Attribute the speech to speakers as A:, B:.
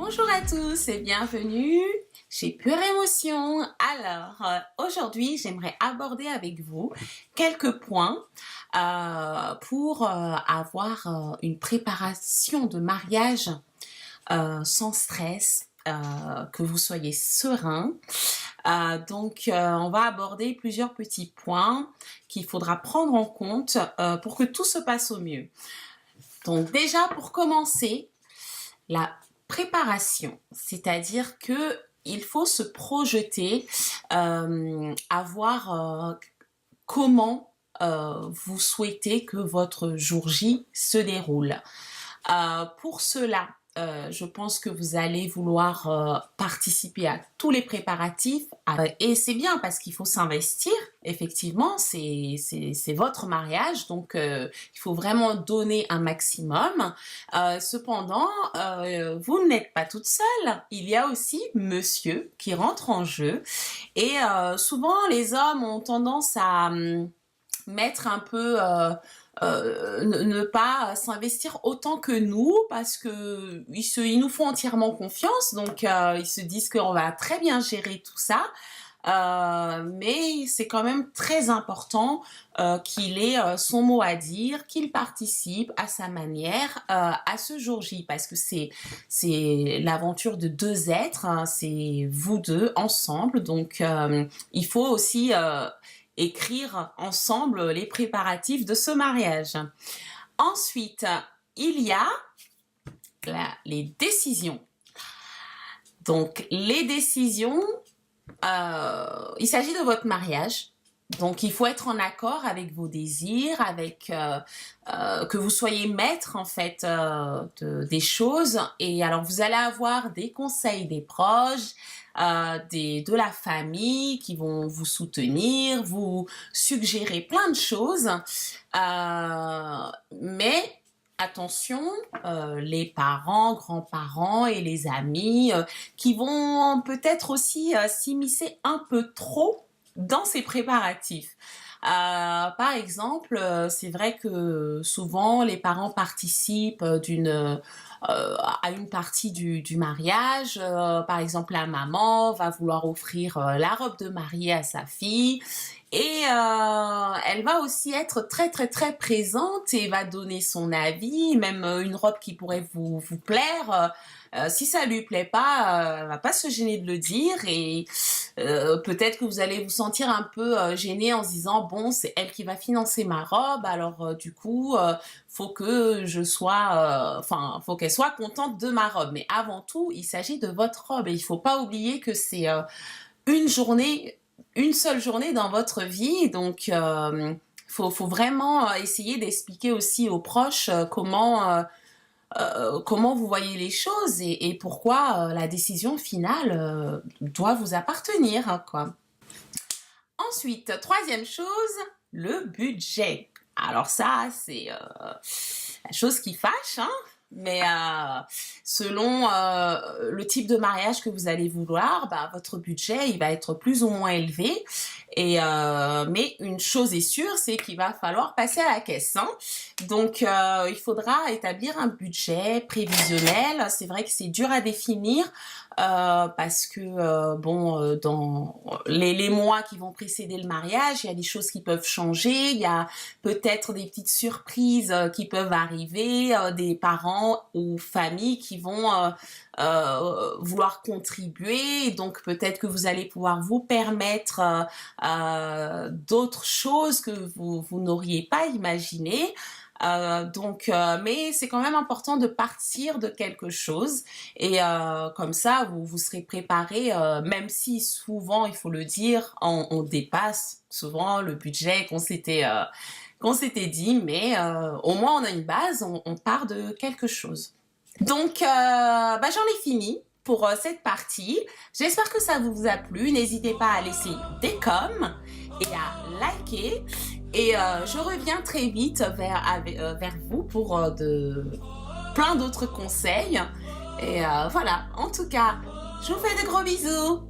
A: Bonjour à tous et bienvenue chez Pure Émotion. Alors, aujourd'hui, j'aimerais aborder avec vous quelques points pour avoir une préparation de mariage sans stress, que vous soyez serein. On va aborder plusieurs petits points qu'il faudra prendre en compte pour que tout se passe au mieux. Donc déjà, pour commencer, la préparation, c'est-à-dire que il faut se projeter, voir comment vous souhaitez que votre jour J se déroule. Pour cela, je pense que vous allez vouloir participer à tous les préparatifs et c'est bien parce qu'il faut s'investir, effectivement, c'est votre mariage, donc il faut vraiment donner un maximum. Cependant, vous n'êtes pas toute seule, il y a aussi monsieur qui rentre en jeu et souvent les hommes ont tendance à mettre un peu... ne pas s'investir autant que nous parce que ils nous font entièrement confiance, donc ils se disent qu'on va très bien gérer tout ça. Mais c'est quand même très important qu'il ait son mot à dire, qu'il participe à sa manière à ce jour J, parce que c'est l'aventure de deux êtres, hein, c'est vous deux ensemble, donc il faut aussi écrire ensemble les préparatifs de ce mariage. Ensuite, il y a les décisions. Donc, les décisions, il s'agit de votre mariage. Donc, il faut être en accord avec vos désirs, avec que vous soyez maître en fait des choses. Et alors, vous allez avoir des conseils des proches, de la famille qui vont vous soutenir, vous suggérer plein de choses. Mais attention, les parents, grands-parents et les amis qui vont peut-être aussi s'immiscer un peu trop dans ces préparatifs. Par exemple, c'est vrai que souvent les parents participent à une partie du mariage. Par exemple, la maman va vouloir offrir la robe de mariée à sa fille et elle va aussi être très très très présente et va donner son avis, même une robe qui pourrait vous plaire. Si ça lui plaît pas, elle va pas se gêner de le dire et peut-être que vous allez vous sentir un peu gêné en se disant bon, c'est elle qui va financer ma robe, alors du coup faut que je sois faut qu'elle soit contente de ma robe. Mais avant tout, il s'agit de votre robe et il faut pas oublier que c'est une seule journée dans votre vie, donc faut vraiment essayer d'expliquer aussi aux proches comment vous voyez les choses et pourquoi la décision finale doit vous appartenir, quoi. Ensuite, troisième chose, le budget. Alors ça, c'est la chose qui fâche, hein, mais selon le type de mariage que vous allez vouloir, votre budget, il va être plus ou moins élevé. Et mais une chose est sûre, c'est qu'il va falloir passer à la caisse, hein. Donc il faudra établir un budget prévisionnel. C'est vrai que c'est dur à définir parce que dans les mois qui vont précéder le mariage, il y a des choses qui peuvent changer, il y a peut-être des petites surprises qui peuvent arriver, des parents ou familles qui vont vouloir contribuer, donc peut-être que vous allez pouvoir vous permettre d'autres choses que vous n'auriez pas imaginées. Mais c'est quand même important de partir de quelque chose et comme ça vous serez préparé, même si souvent il faut le dire, on dépasse souvent le budget qu'on s'était dit, mais au moins on a une base, on part de quelque chose. Donc j'en ai fini pour cette partie. J'espère que ça vous a plu. N'hésitez pas à laisser des coms et à liker. Et je reviens très vite vers vous pour plein d'autres conseils. Et voilà, en tout cas, je vous fais de gros bisous.